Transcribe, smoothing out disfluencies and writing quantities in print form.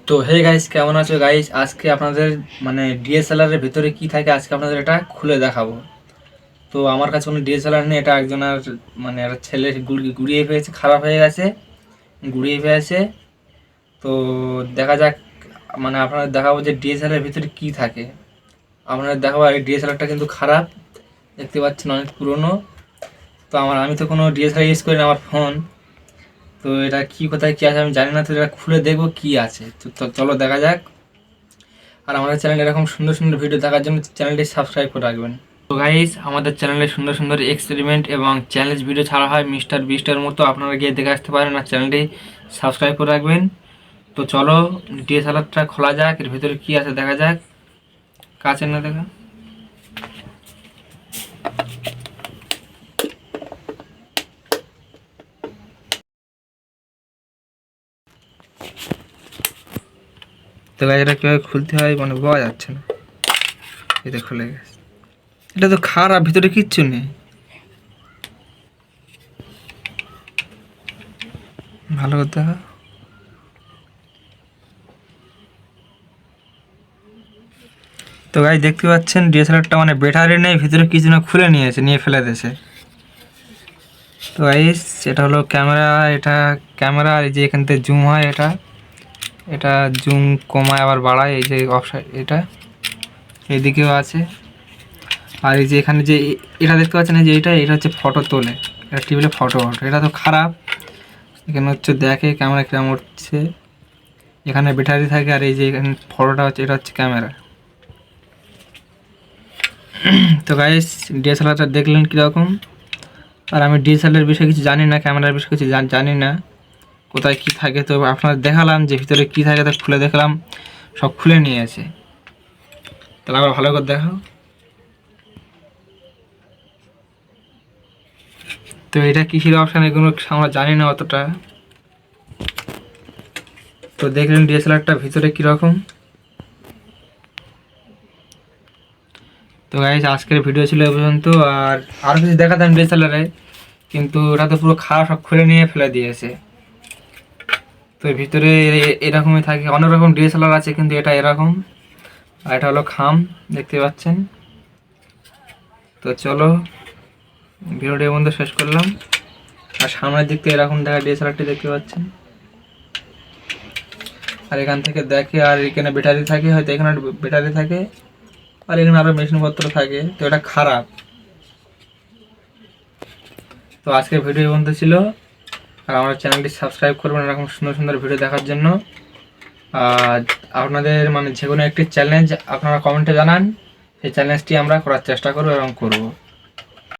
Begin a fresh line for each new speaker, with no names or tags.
তো hey guys, কেমন আছো গাইস? আজকে আপনাদের ডিএসএলআর এর ভিতরে কি থাকে আজকে আপনাদের এটা খুলে দেখাবো। তো আমার কাছে কোনো ডিএসএলআর নেই, এটা একজনের একটা ছেলে গুড়িয়ে ফেলেছে, খারাপ হয়ে গেছে, গুড়িয়ে ফেলেছে। তো দেখা যাক, আপনাদের দেখাবো যে ডিএসএলআর এর ভিতরে কি থাকে। আপনাদের দেখাবো। আর এই ডিএসএলআরটা কিন্তু খারাপ, দেখতে পাচ্ছেন অনেক পুরনো। তো আমি তো কোনো ডিএসএলআর ইউজ করি না, আমার ফোন। তো এটা কি, কোথায় কি আছে আমি জানি না, তো এটা খুলে দেখবো কি আছে। তো চলো দেখা যাক। আর আমাদের চ্যানেলে এরকম সুন্দর সুন্দর ভিডিও দেখার জন্য চ্যানেলটি সাবস্ক্রাইব করে রাখবেন। তো গাইস, আমাদের চ্যানেলে সুন্দর সুন্দর এক্সপেরিমেন্ট এবং চ্যালেঞ্জ ভিডিও ছাড়া হয় মিস্টার বিস্টের মতো, আপনারা গিয়ে দেখে আসতে পারেন। আর চ্যানেলটি সাবস্ক্রাইব করে রাখবেন। তো চলো ডিএসএলআরটা খোলা যাক, এর ভিতরে কি আছে দেখা যাক। কাছে না দেখা। তো গাইস, এটা কীভাবে খুলতে হয় বোঝা যাচ্ছে না। এটা খুলে গেছে। এটা তো খারাপ, ভিতরে কিচ্ছু নেই। ভালো করতে হয়। তো গাইস, দেখতে পাচ্ছেন ডিএসএলআরটা ব্যাটারি নেই, ভিতরে কিছু না খুলে নিয়ে ফেলে দিয়েছে। তো গাইস, এটা হলো ক্যামেরা। এটা ক্যামেরা, আর এই যে এখান থেকে জুম হয়, এটা এটা জুম কমায় আবার বাড়ায়। এই যে অপশন, এটা এদিকেও আছে। আর এই যে এখানে যে এটা দেখতে পাচ্ছেন, এই যে এটা হচ্ছে ফটো তোলে, এটা টিপলে ফটো। এটা তো খারাপ। এখানে হচ্ছে দেখে ক্যামেরা কিরম হচ্ছে, এখানে ব্যাটারি থাকে। আর এই যে এখানে ফটোটা হচ্ছে, এটা হচ্ছে ক্যামেরা। তো গাইস, ডিএসএলআরটা দেখলেন কীরকম। আর আমি ডিএসএলআর বিষয়ে কিছু জানি না, ক্যামেরার বিষয়ে কিছু জানি না, কোথায় কি থাকে। তো আপনার দেখালাম যে ভিতরে কি থাকে, তা খুলে দেখলাম, সব খুলে নিয়েছে। তাহলে আবার ভালো করে দেখাও। তো এটা কিসের অপশান, এগুলো আমরা জানি না অতটা। তো দেখলেন ডিএসএলআরটা ভিতরে কীরকম। তো গাইস, আজকের ভিডিও ছিল এ পর্যন্ত। আর আরও কিছু দেখাতাম ডিএসএলআরে, কিন্তু ওটা তো পুরো খারাপ, সব খুলে নিয়ে ফেলে দিয়েছে। তো ভিতরে এরকমই থাকে। অনেক রকম ডিএসএলআর আছে, কিন্তু এটা এরকম। আর এটা হলো খাম, দেখতে পাচ্ছেন। তো চলো ভিডিওটি বন্ধু শেষ করলাম। আর সামনের দিক থেকে এরকম দেখা ডিএসএলআরটি দেখতে পাচ্ছেন। আর এখান থেকে দেখে, আর এখানে ব্যাটারি থাকে, হয়তো এখানে ব্যাটারি থাকে, আর এখানে আরও মেশিনপত্র থাকে। তো এটা খারাপ। তো আজকের ভিডিও বন্ধু ছিল। আর আমার চ্যানেলটি সাবস্ক্রাইব করবেন এরকম সুন্দর সুন্দর ভিডিও দেখার জন্য। আর আপনাদের যে কোনো একটি চ্যালেঞ্জ আপনারা কমেন্টে জানান, সেই চ্যালেঞ্জটি আমরা করার চেষ্টা করব এবং করব।